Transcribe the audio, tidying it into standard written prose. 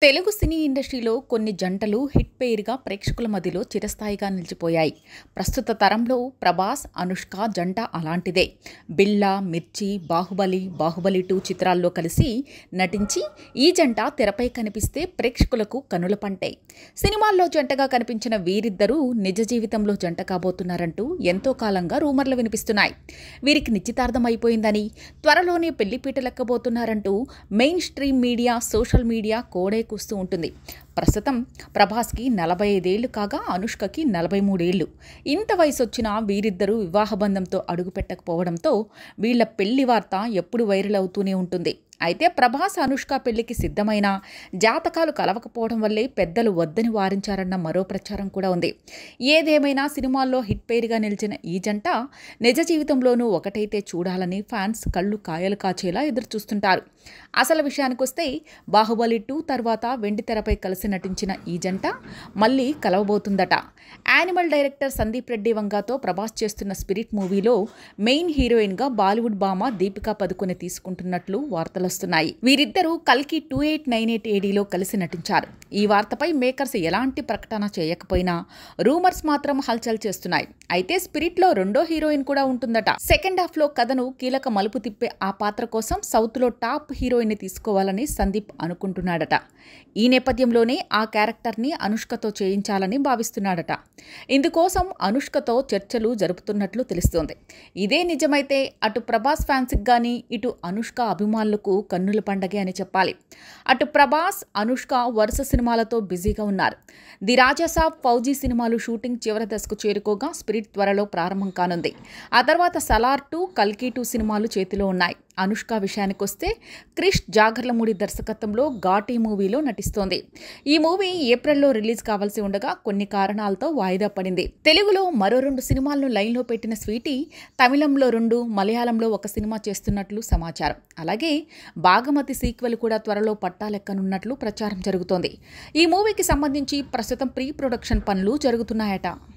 తెలుగు సినీ ఇండస్ట్రీలో కొన్ని జంటలు హిట్ పెయిర్గా ప్రేక్షకుల మధ్యలో చిరస్థాయిగా నిలిచిపోయాయి. ప్రస్తుత తరంలో ప్రభాస్, అనుష్క జంట అలాంటిదే. బిల్లా, మిర్చి, బాహుబలి 2 చిత్రాల్లో కలిసి నటించి ఈ జంట తెరపై కనిపిస్తే ప్రేక్షకులకు కనుల పంటే. సినిమాల్లో జంటగా కనిపించిన వీరిద్దరూ నిజ జీవితంలో జంట కాబోతున్నారంటూ ఎంతో కాలంగా రూమర్లు వినిపిస్తున్నాయి. వీరికి నిశ్చితార్థం అయిపోయిందని, త్వరలోనే పెళ్లిపీటలెక్కబోతున్నారంటూ main stream media, social media కోడే కూస్తూ ఉంటుంది. ప్రస్తుతం ప్రభాస్కి 45 ఏళ్లు కాగా అనుష్కకి 43 ఏళ్లు. ఇంత వయసు వచ్చినా వీరిద్దరూ వివాహ బంధంతో అడుగు పెట్టకపోవడంతో వీళ్ల పెళ్లి వార్త ఎప్పుడు వైరల్ అవుతూనే ఉంటుంది. అయితే ప్రభాస్, అనుష్క పెళ్లికి సిద్ధమైన జాతకాలు కలవకపోవడం వల్లే పెద్దలు వద్దని వారించారన్న మరో ప్రచారం కూడా ఉంది. ఏదేమైనా సినిమాల్లో హిట్ పేరుగా నిలిచిన ఈ జంట నిజ జీవితంలోనూ ఒకటైతే చూడాలని ఫ్యాన్స్ కళ్ళు కాయలు కాచేలా ఎదురుచూస్తుంటారు. అసలు విషయానికొస్తే బాహుబలి 2 తర్వాత వెండితెరపై కలిసి నటించిన ఈ జంట మళ్ళీ కలవబోతుందట. యానిమల్ డైరెక్టర్ సందీప్ రెడ్డి వంగాతో ప్రభాస్ చేస్తున్న స్పిరిట్ మూవీలో మెయిన్ హీరోయిన్గా బాలీవుడ్ భామ దీపికా పదుకొనె తీసుకుంటున్నట్లు వార్తలొస్తున్నాయి. వీరిద్దరూ కల్కి 2898 ADలో కలిసి నటించారు. ఈ వార్తపై మేకర్స్ ఎలాంటి ప్రకటన చేయకపోయినా రూమర్స్ మాత్రం హల్చల్ చేస్తున్నాయి. అయితే స్పిరిట్లో రెండో హీరోయిన్ కూడా ఉంటుందట. సెకండ్ హాఫ్లో కథను కీలక మలుపు తిప్పే ఆ పాత్ర కోసం సౌత్లో టాప్ హీరోయిన్ని తీసుకోవాలని సందీప్ అనుకుంటున్నాడట. ఈ నేపథ్యంలోనే ఆ క్యారెక్టర్ని అనుష్కతో చేయించాలని భావిస్తున్నాడట. ఇందుకోసం అనుష్కతో చర్చలు జరుపుతున్నట్లు తెలుస్తోంది. ఇదే నిజమైతే అటు ప్రభాస్ ఫ్యాన్స్కి కానీ ఇటు అనుష్క అభిమానులకు కన్నుల పండగే అని చెప్పాలి. అటు ప్రభాస్, అనుష్క వరుస సినిమాలతో బిజీగా ఉన్నారు. ది రాజాసాబ్, ఫౌజీ సినిమాలు షూటింగ్ చివరి దశకు చేరుకోగా స్పిరిట్ త్వరలో ప్రారంభం కానుంది. ఆ తర్వాత సలార్ 2, కల్కి 2 సినిమాలు చేతిలో ఉన్నాయి. అనుష్క విషయానికొస్తే క్రిష్ జాగర్లమూడి దర్శకత్వంలో ఘాటీ మూవీలో నటిస్తోంది. ఈ మూవీ ఏప్రిల్లో రిలీజ్ కావాల్సి ఉండగా కొన్ని కారణాలతో వాయిదా పడింది. తెలుగులో మరో 2 సినిమాలను లైన్లో పెట్టిన స్వీటీ తమిళంలో 2, మలయాళంలో 1 సినిమా చేస్తున్నట్లు సమాచారం. అలాగే భాగమతి సీక్వెల్ కూడా త్వరలో పట్టాలెక్కనున్నట్లు ప్రచారం జరుగుతోంది. ఈ మూవీకి సంబంధించి ప్రస్తుతం ప్రీ ప్రొడక్షన్ పనులు జరుగుతున్నాయట.